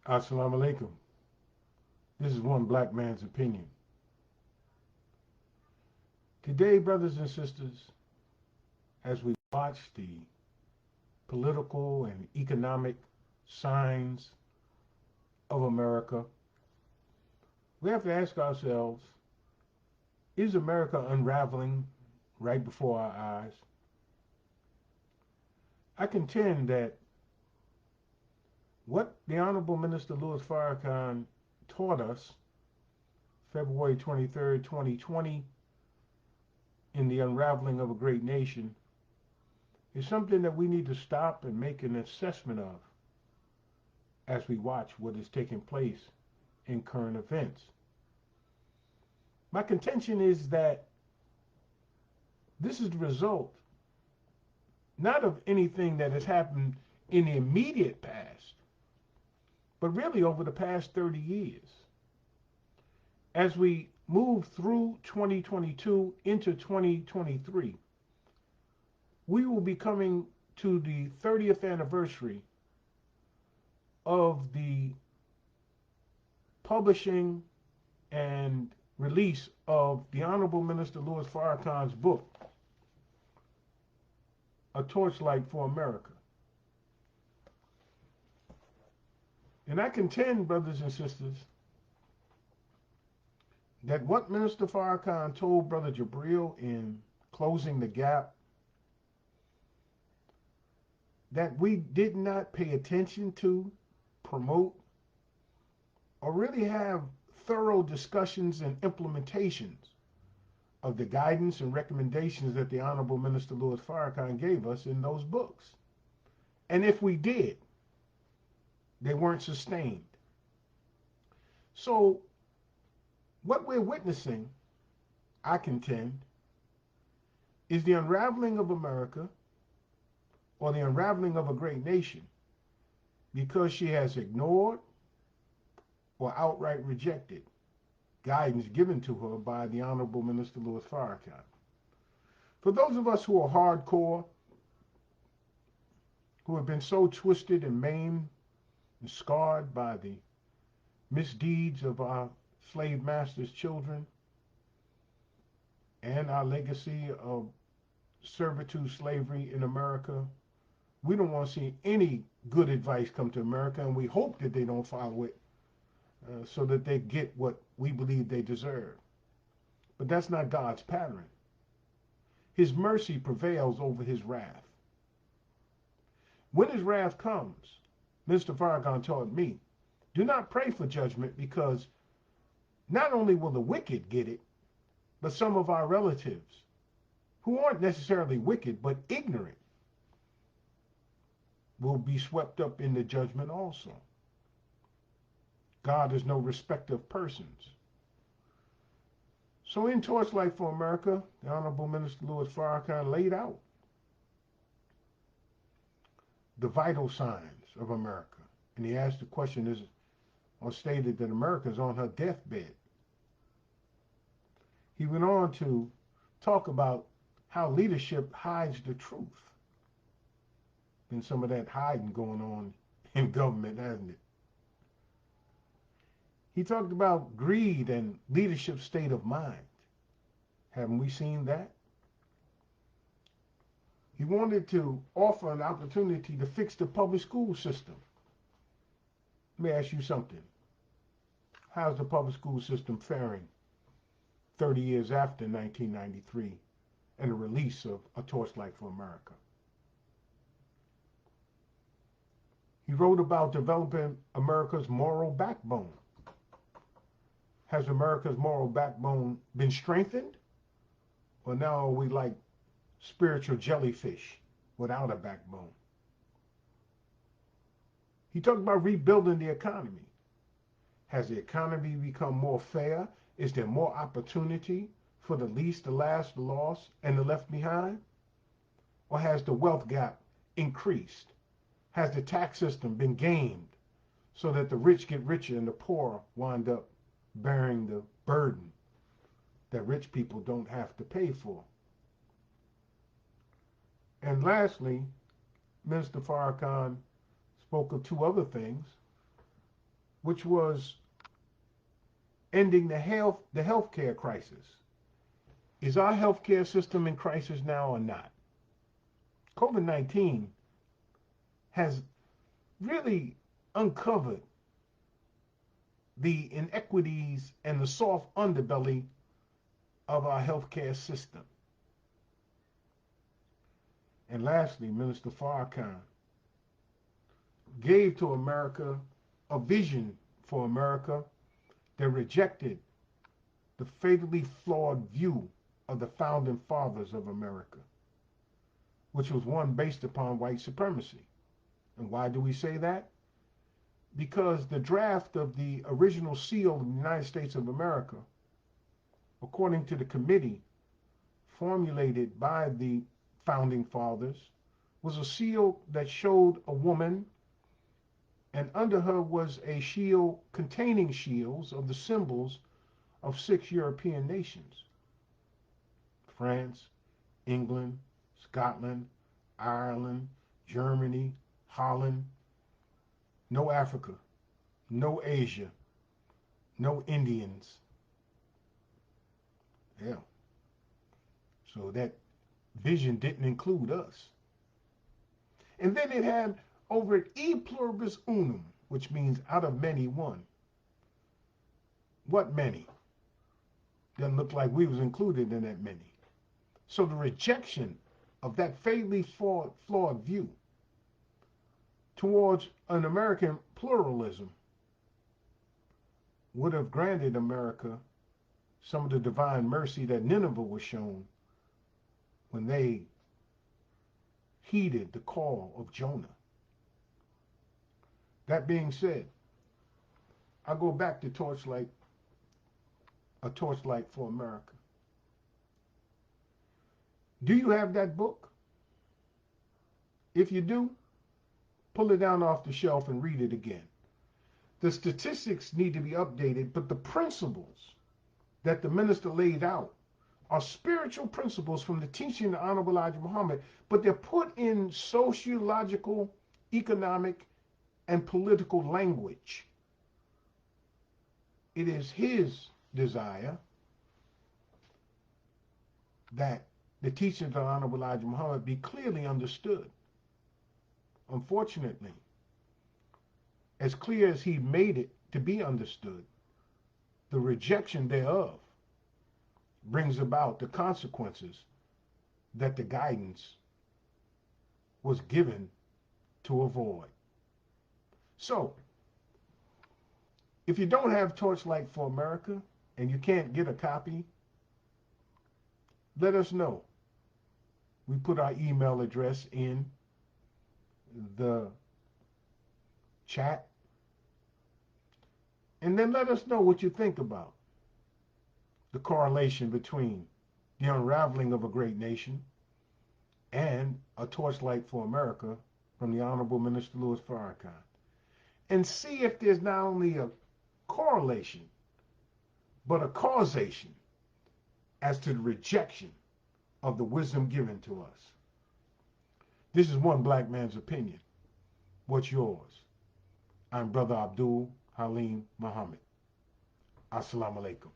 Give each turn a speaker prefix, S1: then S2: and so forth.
S1: Assalamu alaikum. This is one black man's opinion. Today, brothers and sisters, as we watch the political and economic signs of America, we have to ask ourselves, is America unraveling right before our eyes? I contend that what the Honorable Minister Louis Farrakhan taught us February 23rd, 2020, in the Unraveling of a Great Nation, is something that we need to stop and make an assessment of as we watch what is taking place in current events. My contention is that this is the result not of anything that has happened in the immediate past, but really over the past 30 years. As we move through 2022 into 2023, we will be coming to the 30th anniversary of the publishing and release of the Honorable Minister Louis Farrakhan's book, A Torchlight for America. And I contend, brothers and sisters, that what Minister Farrakhan told Brother Jabril in Closing the Gap, that we did not pay attention to, promote, or really have thorough discussions and implementations of the guidance and recommendations that the Honorable Minister Louis Farrakhan gave us in those books. And if we did, they weren't sustained. So what we're witnessing, I contend, is the unraveling of America, or the unraveling of a great nation, because she has ignored or outright rejected guidance given to her by the Honorable Minister Louis Farrakhan. For those of us who are hardcore, who have been so twisted and maimed and scarred by the misdeeds of our slave masters' children and our legacy of servitude slavery in America, we don't want to see any good advice come to America, and we hope that they don't follow it so that they get what we believe they deserve. But that's not God's pattern. His mercy prevails over his wrath. When his wrath comes, Mr. Farrakhan taught me, do not pray for judgment, because not only will the wicked get it, but some of our relatives who aren't necessarily wicked but ignorant will be swept up in the judgment also. God is no respecter of persons. So in Torchlight for America, the Honorable Minister Louis Farrakhan laid out the vital signs of America. And he asked the question, or stated that America is on her deathbed. He went on to talk about how leadership hides the truth. Been some of that hiding going on in government, hasn't it? He talked about greed and leadership state of mind. Haven't we seen that? He wanted to offer an opportunity to fix the public school system. Let me ask you something. How's the public school system faring 30 years after 1993 and the release of A Torchlight for America? He wrote about developing America's moral backbone. Has America's moral backbone been strengthened? Or now are we like spiritual jellyfish without a backbone? He talked about rebuilding the economy. Has the economy become more fair? Is there more opportunity for the least, the last, the lost, and the left behind? Or has the wealth gap increased? Has the tax system been gamed so that the rich get richer and the poor wind up bearing the burden that rich people don't have to pay for? And lastly, Minister Farrakhan spoke of two other things. which was ending the healthcare crisis. Is our healthcare system in crisis now or not? COVID-19 has really uncovered the inequities and the soft underbelly of our healthcare system. And lastly, Minister Farrakhan gave to America a vision for America that rejected the fatally flawed view of the founding fathers of America, which was one based upon white supremacy. And why do we say that? Because the draft of the original seal of the United States of America, according to the committee formulated by the founding fathers, was a seal that showed a woman, and under her was a shield containing shields of the symbols of 6 European nations: France, England, Scotland, Ireland, Germany, Holland. No Africa, no Asia, no Indians. Yeah. So that vision didn't include us. And then it had over it e pluribus unum, which means out of many one. What many? Doesn't look like we was included in that many. So the rejection of that fatally flawed view towards an American pluralism would have granted America some of the divine mercy that Nineveh was shown when they heeded the call of Jonah. That being said, I go back to Torchlight, A Torchlight for America. Do you have that book? If you do, pull it down off the shelf and read it again. The statistics need to be updated, but the principles that the minister laid out are spiritual principles from the teaching of the Honorable Elijah Muhammad, but they're put in sociological, economic, and political language. It is his desire that the teachings of the Honorable Elijah Muhammad be clearly understood. Unfortunately, as clear as he made it to be understood, the rejection thereof brings about the consequences that the guidance was given to avoid. So, if you don't have Torchlight for America and you can't get a copy, let us know. We put our email address in the chat, and then let us know what you think about the correlation between the unraveling of a great nation and A Torchlight for America from the Honorable Minister Louis Farrakhan. And see if there's not only a correlation, but a causation as to the rejection of the wisdom given to us. This is one black man's opinion. What's yours? I'm Brother Abdul Halim Muhammad. Assalamu alaikum.